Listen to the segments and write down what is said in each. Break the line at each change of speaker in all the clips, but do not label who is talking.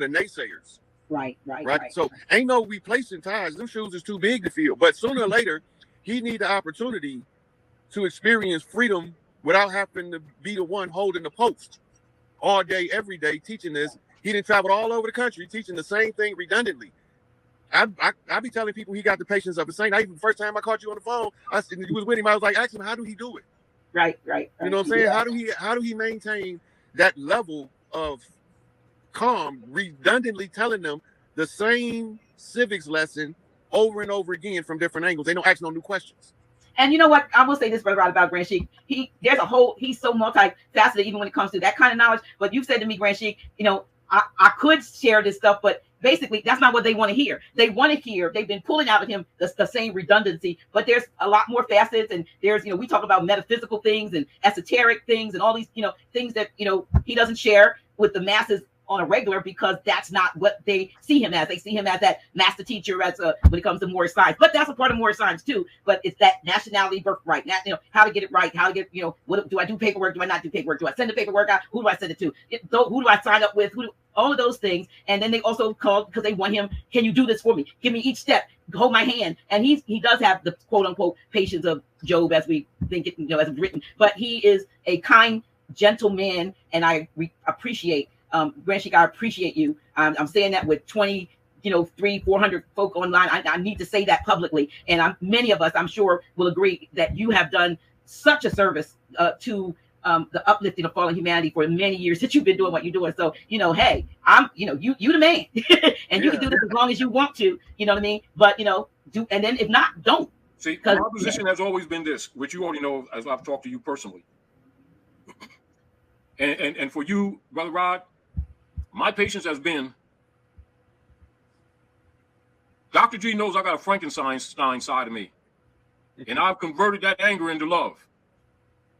the naysayers.
Right.
So ain't no replacing ties. Them shoes is too big to fill. But sooner or later, he need the opportunity to experience freedom without having to be the one holding the post all day, every day, teaching this. He done traveled all over the country teaching the same thing redundantly. I be telling people he got the patience of a saint. The first time I caught you on the phone, you was with him. I was like, ask him, how do he do it?
Right.
You know what I'm saying? Yeah. How do he maintain that level of calm, redundantly telling them the same civics lesson over and over again from different angles? They don't ask no new questions.
And you know what? I will say this, brother, about Grand Sheik. He's so multifaceted, even when it comes to that kind of knowledge. But you said to me, Grand Sheik, I could share this stuff, but basically that's not what they want to hear. They want to hear, they've been pulling out of him the same redundancy, but there's a lot more facets, and there's, we talk about metaphysical things and esoteric things and all these, things that, he doesn't share with the masses on a regular, because that's not what they see him as. They see him as that master teacher as when it comes to Moorish science. But that's a part of Moorish science too. But it's that nationality birthright, how to get it right, how to get, what do I do paperwork? Do I not do paperwork? Do I send the paperwork out? Who do I send it to? Who do I sign up with? All of those things. And then they also call, because they want him, can you do this for me? Give me each step, hold my hand. And he does have the quote unquote patience of Job, as we think it, as it's written. But he is a kind, gentle man, and I appreciate Grand Sheik, I appreciate you. I'm saying that with 400 folk online. I need to say that publicly. And many of us, I'm sure, will agree that you have done such a service to the uplifting of fallen humanity for many years that you've been doing what you're doing. So, hey, I'm, you the man. And you can do this as long as you want to, you know what I mean? But, do, and then if not, don't.
See, my position has always been this, which you already know as I've talked to you personally. And for you, Brother Rod, my patience has been, Dr. G knows I got a Frankenstein side of me. And I've converted that anger into love.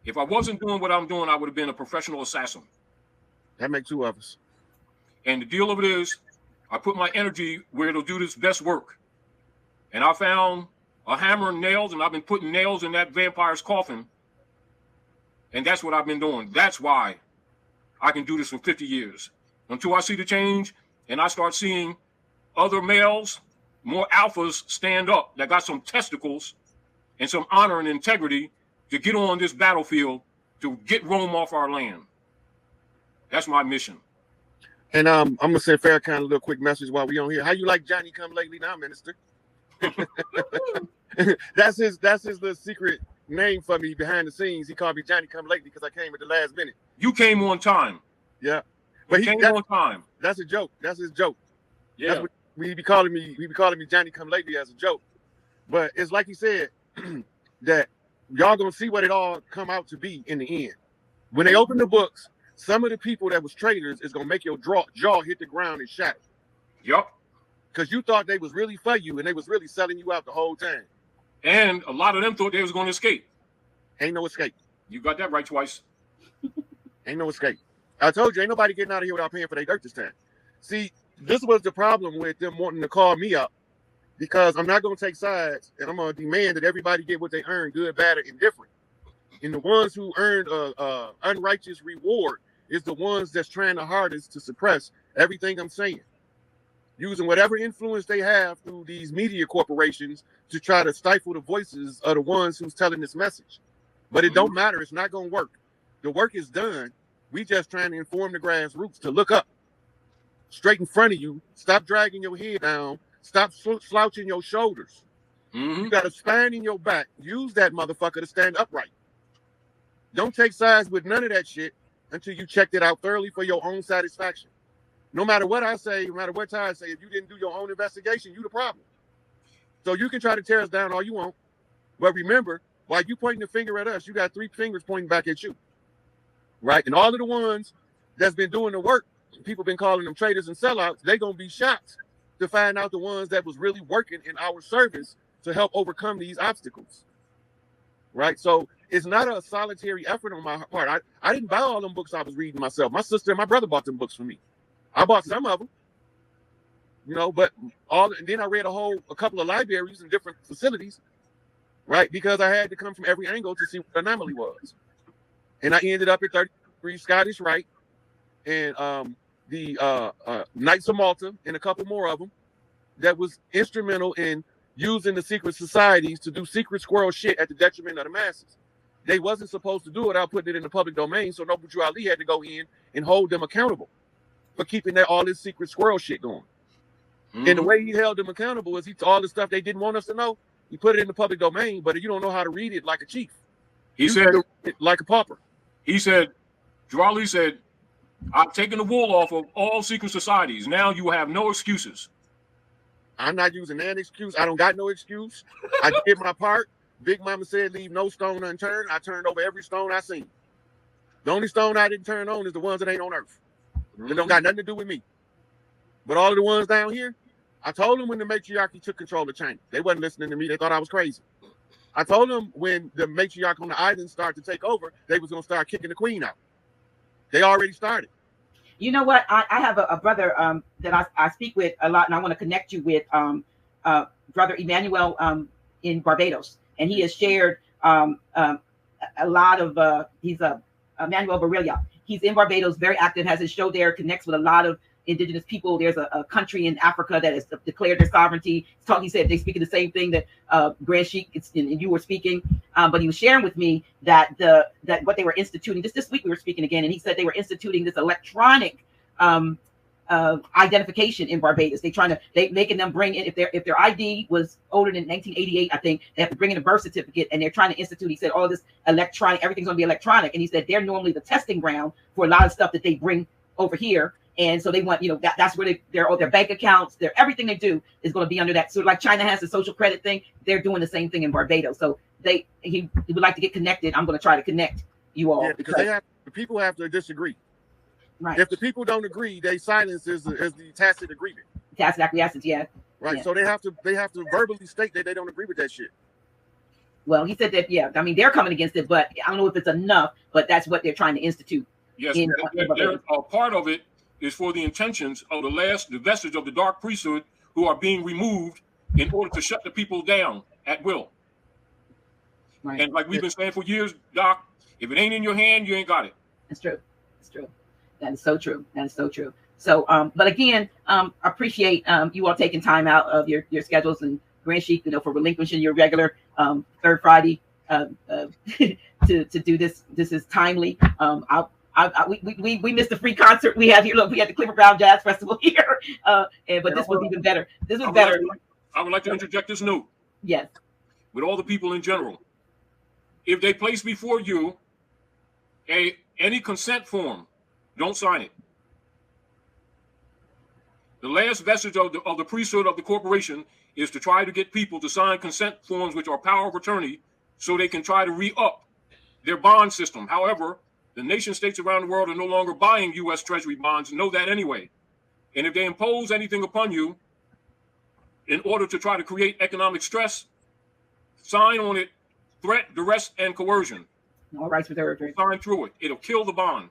If I wasn't doing what I'm doing, I would have been a professional assassin.
That makes two of us.
And the deal of it is, I put my energy where it'll do this best work. And I found a hammer and nails, and I've been putting nails in that vampire's coffin. And that's what I've been doing. That's why I can do this for 50 years. Until I see the change and I start seeing other males, more alphas stand up that got some testicles and some honor and integrity to get on this battlefield to get Rome off our land. That's my mission.
And I'm going to send Farrakhan a little quick message while we on here. How you like Johnny come lately now, Minister? That's his little secret name for me behind the scenes. He called me Johnny come lately because I came at the last minute.
You came on time.
Yeah. But
came on time.
That's a joke. That's his joke.
Yeah.
That's what he be calling me. He be calling me Johnny come lately as a joke. But it's like he said, that y'all gonna see what it all come out to be in the end. When they open the books, some of the people that was traitors is gonna make your jaw hit the ground and shatter.
Yup.
Because you thought they was really for you and they was really selling you out the whole time.
And a lot of them thought they was gonna escape.
Ain't no escape.
You got that right twice.
Ain't no escape. I told you, ain't nobody getting out of here without paying for their dirt this time. See, this was the problem with them wanting to call me up, because I'm not going to take sides, and I'm going to demand that everybody get what they earn, good, bad, or indifferent. And the ones who earned a unrighteous reward is the ones that's trying the hardest to suppress everything I'm saying, using whatever influence they have through these media corporations to try to stifle the voices of the ones who's telling this message. But it don't matter. It's not going to work. The work is done. We just trying to inform the grassroots to look up, straight in front of you. Stop dragging your head down. Stop slouching your shoulders. You got a spine in your back. Use that motherfucker to stand upright. Don't take sides with none of that shit until you checked it out thoroughly for your own satisfaction. No matter what I say, no matter what Ty say, if you didn't do your own investigation, you the problem. So you can try to tear us down all you want. But remember, while you pointing the finger at us, you got 3 fingers pointing back at you. Right? And all of the ones that's been doing the work, people been calling them traitors and sellouts, they going to be shocked to find out the ones that was really working in our service to help overcome these obstacles. Right? So it's not a solitary effort on my part. I didn't buy all them books I was reading myself. My sister and my brother bought them books for me. I bought some of them. But then I read a couple of libraries in different facilities, right? Because I had to come from every angle to see what the anomaly was. And I ended up at 33 Scottish Rite. And the Knights of Malta and a couple more of them that was instrumental in using the secret societies to do secret squirrel shit at the detriment of the masses. They wasn't supposed to do it without putting it in the public domain, so Noble Drew Ali had to go in and hold them accountable for keeping all this secret squirrel shit going. And the way he held them accountable is all the stuff they didn't want us to know, he put it in the public domain, but you don't know how to read it like a chief.
He said,
like a pauper.
He said, Drew Ali said, I've taken the wool off of all secret societies. Now you have no excuses.
I'm not using that excuse. I don't got no excuse. I did my part. Big Mama said, leave no stone unturned. I turned over every stone I seen. The only stone I didn't turn on is the ones that ain't on earth. That don't got nothing to do with me. But all of the ones down here, I told them when the matriarchy took control of China. They wasn't listening to me. They thought I was crazy. I told them when the matriarch on the island started to take over, they was going to start kicking the queen out. They already started.
You know what? I have a brother that I speak with a lot, and I want to connect you with Brother Emmanuel in Barbados. And he has shared a lot of, he's Emmanuel Barilla. He's in Barbados, very active, has his show there, connects with a lot of indigenous people. There's a country in Africa that has declared their sovereignty. He said they speaking the same thing that Grand Sheik and you were speaking, but he was sharing with me that what they were instituting this week. We were speaking again, and he said they were instituting this electronic identification in Barbados. They making them bring in, if their ID was older than 1988, I think they have to bring in a birth certificate, and they're trying to institute. He said all this electronic, everything's going to be electronic, and he said they're normally the testing ground for a lot of stuff that they bring over here. And so they want, that's where their bank accounts, everything they do is going to be under that. So like China has the social credit thing, they're doing the same thing in Barbados. So he would like to get connected. I'm going to try to connect you all.
Yeah, because the people have to disagree.
Right.
If the people don't agree, they silence is the tacit agreement.
Tacit acquiescence, yeah.
Right.
Yeah.
So they have to verbally state that they don't agree with that shit.
Well, he said that, yeah. I mean, they're coming against it, but I don't know if it's enough. But that's what they're trying to institute.
Yes, part of it is for the intentions of the vestige of the dark priesthood who are being removed in order to shut the people down at will. Right. And like we've been saying for years, Doc, if it ain't in your hand, you ain't got it.
That's true. That's true. That is so true. That is so true. So, but again, appreciate you all taking time out of your schedules, and Grand Sheik, for relinquishing your regular third Friday to do this. This is timely. We missed the free concert we have here. Look, we had the Clifford Brown Jazz Festival here, but this was even better. This was better.
I would like to interject this note.
Yes.
With all the people in general, if they place before you any consent form, don't sign it. The last vestige of the priesthood of the corporation is to try to get people to sign consent forms, which are power of attorney, so they can try to re-up their bond system. However, the nation states around the world are no longer buying U.S. Treasury bonds, know that anyway. And if they impose anything upon you in order to try to create economic stress, sign on it, threat, duress, and coercion.
All rights reserved.
Sign through it. It'll kill the bond.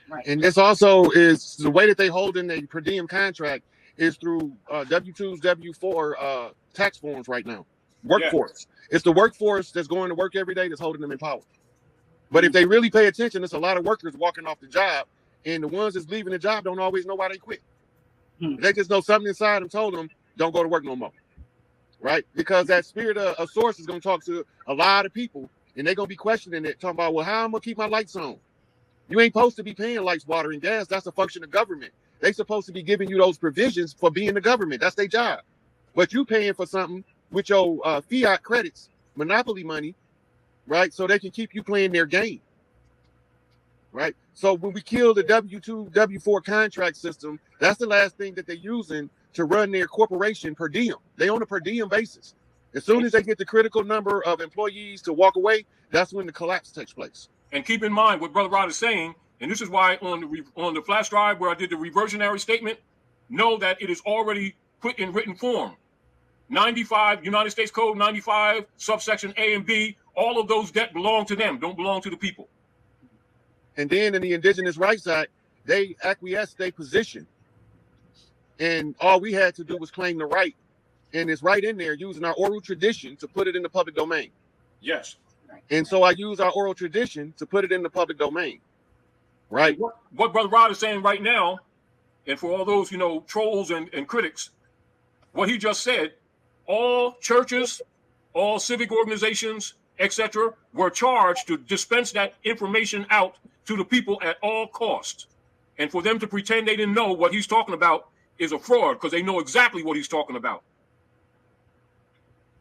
Right.
And this also is the way that they hold in a per diem contract is through W-2s, W-4 tax forms right now. Workforce. Yeah. It's the workforce that's going to work every day that's holding them in power. But if they really pay attention, there's a lot of workers walking off the job, and the ones that's leaving the job don't always know why they quit. They just know something inside them told them, don't go to work no more. Right? Because that spirit of source is going to talk to a lot of people, and they're going to be questioning it, talking about, well, how am I going to keep my lights on? You ain't supposed to be paying lights, water, and gas. That's a function of government. They're supposed to be giving you those provisions for being the government. That's their job. But you paying for something with your fiat credits, monopoly money, right? So they can keep you playing their game, right? So when we kill the W-2, W-4 contract system, that's the last thing that they're using to run their corporation per diem. They on a per diem basis. As soon as they get the critical number of employees to walk away, that's when the collapse takes place.
And keep in mind what Brother Rod is saying, and this is why on the flash drive where I did the reversionary statement, know that it is already put in written form. 95, United States Code 95, subsection A and B, all of those debt belong to them, don't belong to the people.
And then in the Indigenous Rights Act, they acquiesced their position. And all we had to do was claim the right. And it's right in there using our oral tradition to put it in the public domain.
Yes.
And so I use our oral tradition to put it in the public domain. Right.
What Brother Rod is saying right now, and for all those, you know, trolls and critics, what he just said, all churches, all civic organizations, etc., were charged to dispense that information out to the people at all costs. And for them to pretend they didn't know what he's talking about is a fraud, because they know exactly what he's talking about.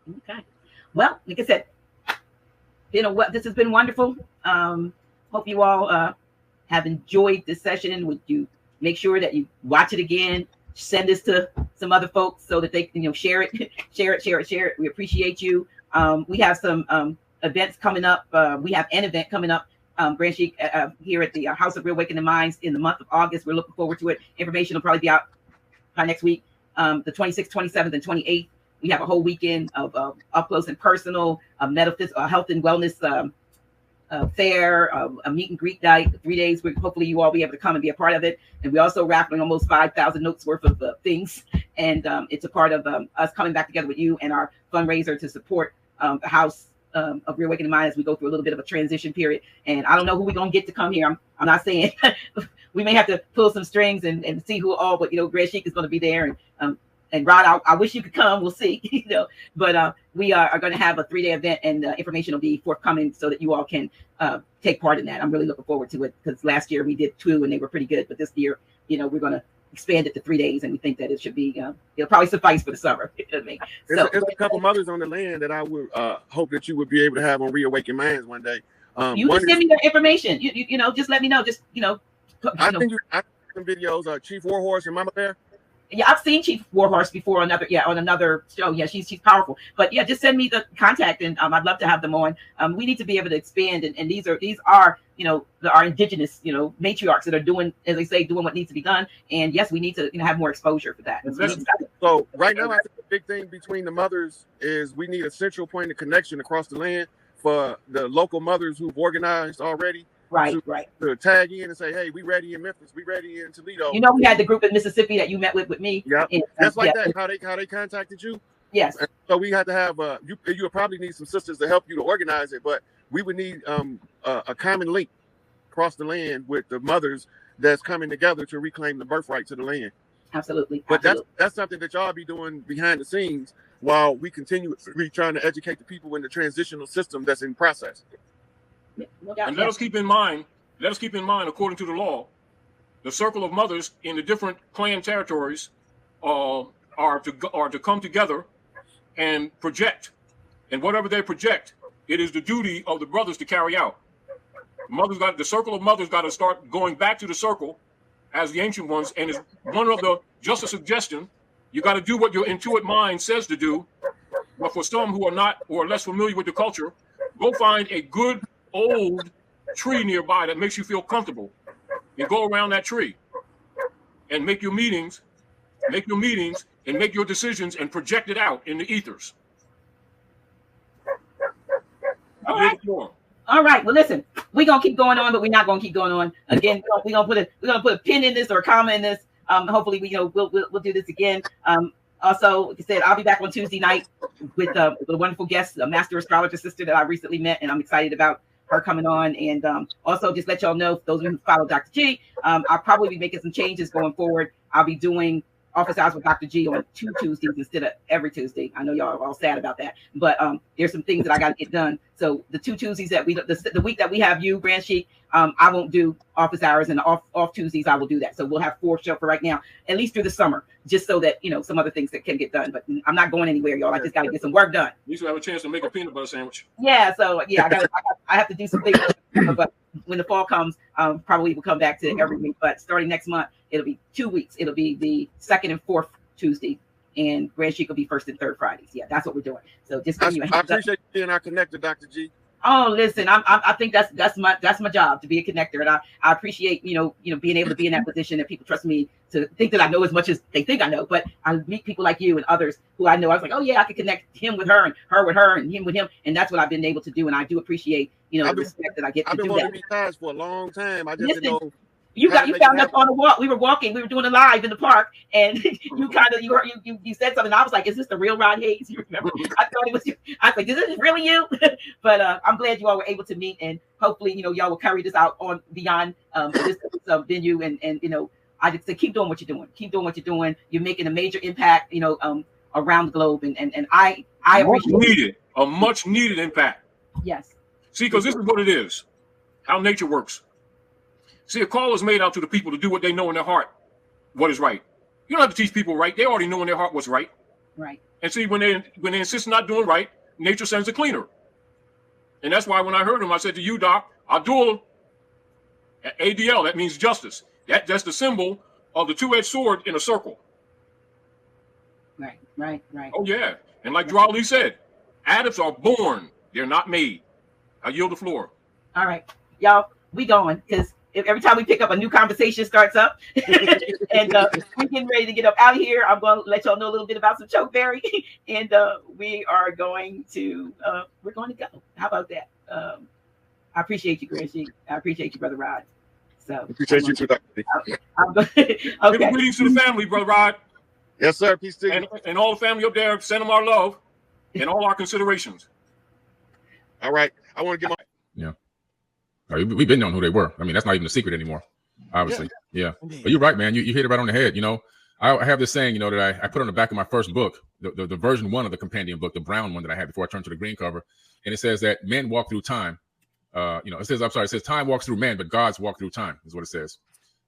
Okay. Well, like I said, you know what, this has been wonderful. Hope you all have enjoyed this session. Would you make sure that you watch it again, send this to some other folks so that they can, you know, share it, share it. We appreciate you. We have some events coming up. We have an event coming up, Grand Sheik, here at the House of Reawakening Minds in the month of August. We're looking forward to it. Information will probably be out by next week, the 26th, 27th, and 28th. We have a whole weekend of up close and personal metaphysical health and wellness fair, a meet and greet night, 3 days. Hopefully you all be able to come and be a part of it. And we're also raffling almost 5,000 notes worth of things. And it's a part of us coming back together with you and our fundraiser to support the House of Reawakening Mind as we go through a little bit of a transition period. And I don't know who we're going to get to come here. I'm not saying we may have to pull some strings and see who all, but, you know, Grand Sheik is going to be there. And Rod, I wish you could come. We'll see, you know. But we are going to have a 3-day event, and information will be forthcoming so that you all can take part in that. I'm really looking forward to it, because last year we did 2 and they were pretty good. But this year, you know, we're going to expand it to 3 days, and we think that it should be it'll probably suffice for the summer. You know what I mean? So,
there's a couple mothers on the land that I would hope that you would be able to have on Reawaken Minds one day.
You can send me the information. You know, just let me know. Just, you know,
I think some videos. Chief Warhorse and Mama Bear.
Yeah, I've seen Chief Warhorse before on another show. Yeah, she's powerful. But yeah, just send me the contact, and I'd love to have them on. We need to be able to expand, and these are you know, our indigenous, you know, matriarchs that are doing, as they say, doing what needs to be done. And yes, we need to, you know, have more exposure for that.
So right now, I think the big thing between the mothers is we need a central point of connection across the land for the local mothers who've organized already.
Right.
To tag in and say, hey, we ready in Memphis, we ready in Toledo.
You know, we had the group in Mississippi that you met with me.
Yeah, that's like that. How they contacted you.
Yes.
And so we had to have you would probably need some sisters to help you to organize it, but we would need a common link across the land with the mothers that's coming together to reclaim the birthright to the land.
Absolutely.
But that's something that y'all be doing behind the scenes while we continue trying to educate the people in the transitional system that's in process.
And let us keep in mind, according to the law, the circle of mothers in the different clan territories are to come together and project. And whatever they project, it is the duty of the brothers to carry out. The circle of mothers got to start going back to the circle as the ancient ones. And it's just a suggestion. You got to do what your intuitive mind says to do. But for some who are less familiar with the culture, go find a good old tree nearby that makes you feel comfortable, and go around that tree and make your meetings and make your decisions and project it out in the ethers.
All right. Well, listen, we're gonna keep going on, but we're not gonna keep going on. Again, we're gonna put a pin in this or a comma in this. Hopefully we'll do this again. Also, like I said, I'll be back on Tuesday night with a wonderful guest, a master astrologer sister that I recently met, and I'm excited about her coming on. And also just let y'all know, those of you who follow Dr. G, I'll probably be making some changes going forward. I'll be doing office hours with Dr. G on 2 Tuesdays instead of every Tuesday. I know y'all are all sad about that, but there's some things that I got to get done. So the 2 Tuesdays that the week that we have you, Grand Sheik, I won't do office hours, and the off Tuesdays I will do that. So we'll have 4 shows for right now, at least through the summer, just so that, you know, some other things that can get done. But I'm not going anywhere, y'all. I just got to get some work done.
You should have a chance to make a peanut butter sandwich.
Yeah. So yeah, I have to do some things. But when the fall comes, probably will come back to every week. But starting next month, it'll be 2 weeks. It'll be the 2nd and 4th Tuesday, and Grand Sheik will be 1st and 3rd Fridays. Yeah, that's what we're doing. So just give you a heads up.
I appreciate you being our connector, Dr. G.
Oh, listen, I think that's my job, to be a connector, and I appreciate you know being able to be in that position, that people trust me to think that I know as much as they think I know. But I meet people like you and others who I know. I was like, oh yeah, I could connect him with her, and her with her, and him with him, and that's what I've been able to do. And I do appreciate the respect that I get to do that.
I've been wanting these guys for a long time. I just didn't know
You found us on a walk. We were walking. We were doing a live in the park, and you said something. I was like, "Is this the real Rod Hayes?" You remember? I thought it was you. I was like, "Is this really you?" But I'm glad you all were able to meet, and hopefully, y'all will carry this out on beyond this venue, and I just say keep doing what you're doing. Keep doing what you're doing. You're making a major impact, around the globe, and I appreciate
a much needed impact.
Yes.
See, because this is what it is, how nature works. See, a call is made out to the people to do what they know in their heart, what is right. You don't have to teach people right. They already know in their heart what's right.
Right.
And see, when they insist not doing right, nature sends a cleaner. And that's why when I heard him, I said to you, Doc, Abdul, ADL, that means justice. That's the symbol of the two-edged sword in a circle.
Right.
Oh, yeah. And like Draw Lee said, adepts are born. They're not made. I yield the floor.
All right. Y'all, we going, because every time we pick up, a new conversation starts up. And we're getting ready to get up out of here. I'm going to let y'all know a little bit about some chokeberry. And we are going to, we're going to go. How about that? I appreciate you, Grand Sheik. I appreciate you, Brother Rod. So
appreciate you too.
Okay.
Give greetings to the family, Brother Rod.
Yes, sir. Peace to you.
And all the family up there, send them our love and all our considerations.
All right. I want to get my...
Yeah. We've been knowing who they were. I mean, that's not even a secret anymore, obviously. Yeah. But you're right, man. You hit it right on the head. I have this saying, that I put on the back of my first book, the version 1 of the companion book, the brown one that I had before I turned to the green cover. And it says that men walk through time. It says time walks through men, but gods walk through time is what it says.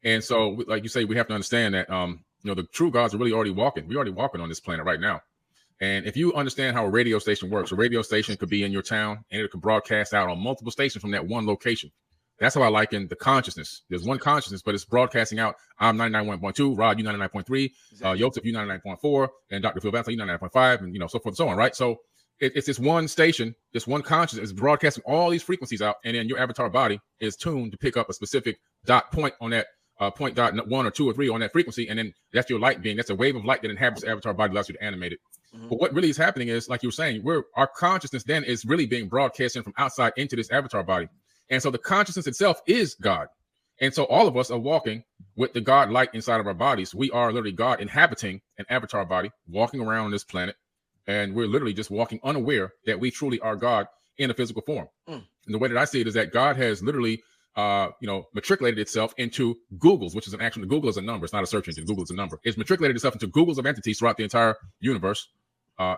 And so, like you say, we have to understand that, the true gods are really already walking. We're already walking on this planet right now. And if you understand how a radio station works, a radio station could be in your town and it could broadcast out on multiple stations from that one location. That's how I liken the consciousness. There's one consciousness, but it's broadcasting out. I'm 99.1.2, Rod, you 99.3, Yosef, you 99.4, and Dr. Phil Vance, you 99.5, and so forth and so on, right? So it's this one station, this one consciousness is broadcasting all these frequencies out, and then your avatar body is tuned to pick up a specific dot point on that point dot 1 or 2 or 3 on that frequency, and then that's your light being. That's a wave of light that inhabits the avatar body, allows you to animate it. But what really is happening is, like you were saying, our consciousness then is really being broadcasted from outside into this avatar body. And so the consciousness itself is God. And so all of us are walking with the God light inside of our bodies. We are literally God inhabiting an avatar body, walking around on this planet. And we're literally just walking unaware that we truly are God in a physical form. And the way that I see it is that God has literally, matriculated itself into Googles, which is an actual, Google is a number. It's not a search engine. Google is a number. It's matriculated itself into Googles of entities throughout the entire universe.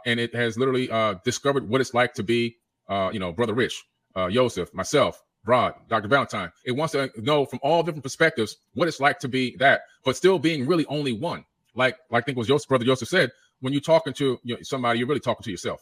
And it has literally discovered what it's like to be, Brother Rich, Yosef, myself, Rod, Dr. Valentine. It wants to know from all different perspectives what it's like to be that, but still being really only one. Like I think it was Brother Joseph said, when you're talking to somebody, you're really talking to yourself.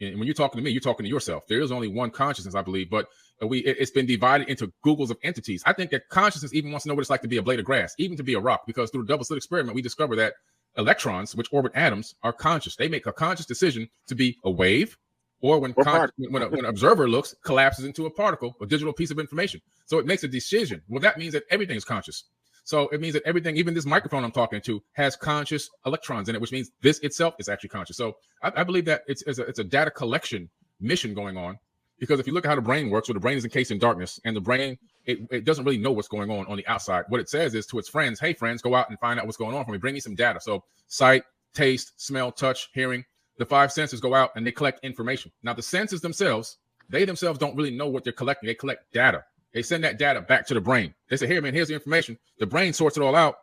And when you're talking to me, you're talking to yourself. There is only one consciousness, I believe, but it's been divided into Googles of entities. I think that consciousness even wants to know what it's like to be a blade of grass, even to be a rock, because through the double slit experiment, we discover that electrons, which orbit atoms, are conscious. They make a conscious decision to be a wave, or when an observer looks, collapses into a particle, a digital piece of information. So it makes a decision. Well, that means that everything is conscious. So it means that everything, even this microphone I'm talking to, has conscious electrons in it, which means this itself is actually conscious. So I believe that it's a data collection mission going on, because if you look at how the brain works, well, the brain is encased in darkness, and the brain, it doesn't really know what's going on the outside. What it says is to its friends, hey, friends, go out and find out what's going on for me. Bring me some data. So sight, taste, smell, touch, hearing, the 5 senses go out and they collect information. Now, the senses themselves, they themselves don't really know what they're collecting. They collect data. They send that data back to the brain. They say, hey, man, here's the information. The brain sorts it all out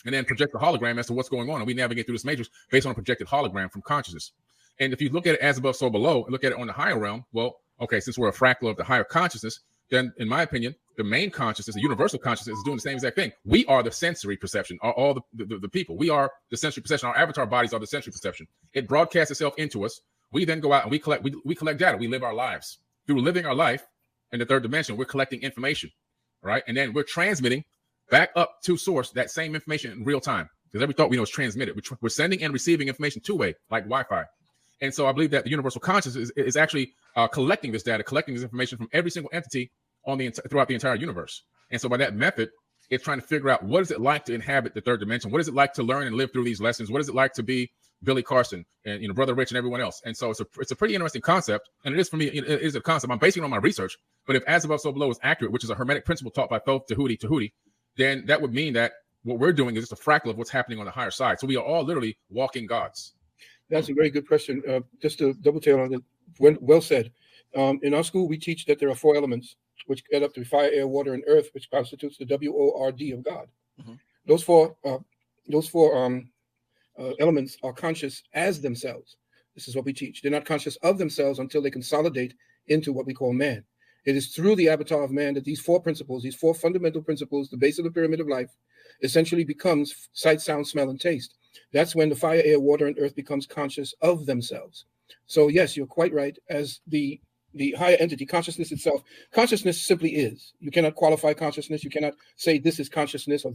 and then projects a hologram as to what's going on. And we navigate through this matrix based on a projected hologram from consciousness. And if you look at it as above, so below, and look at it on the higher realm, well, okay, since we're a fractal of the higher consciousness, then in my opinion, the main consciousness, the universal consciousness, is doing the same exact thing. We are the sensory perception, all the people. We are the sensory perception. Our avatar bodies are the sensory perception. It broadcasts itself into us. We then go out and we collect data. We live our lives. Through living our life in the third dimension, we're collecting information, right? And then we're transmitting back up to source that same information in real time, because every thought we know is transmitted. We're sending and receiving information two-way, like Wi-Fi. And so I believe that the universal consciousness is actually collecting this data, collecting this information from every single entity throughout the entire universe. And so by that method, it's trying to figure out, what is it like to inhabit the third dimension? What is it like to learn and live through these lessons? What is it like to be Billy Carson and Brother Rich and everyone else? And so it's a pretty interesting concept, and it is for me. It is a concept. I'm basing it on my research. But if as above, so below is accurate, which is a hermetic principle taught by Thoth Tahuti, then that would mean that what we're doing is just a fractal of what's happening on the higher side. So we are all literally walking gods.
That's a very good question. Just to double tail on it, well said. In our school, we teach that there are 4 elements, which add up to fire, air, water, and earth, which constitutes the WORD of God. Mm-hmm. Those four elements are conscious as themselves. This is what we teach. They're not conscious of themselves until they consolidate into what we call man. It is through the avatar of man that these 4 principles, these 4 fundamental principles, the base of the pyramid of life, essentially becomes sight, sound, smell, and taste. That's when the fire, air, water, and earth becomes conscious of themselves. So yes, you're quite right. As the higher entity, consciousness itself, consciousness simply is. You cannot qualify consciousness. You cannot say this is consciousness or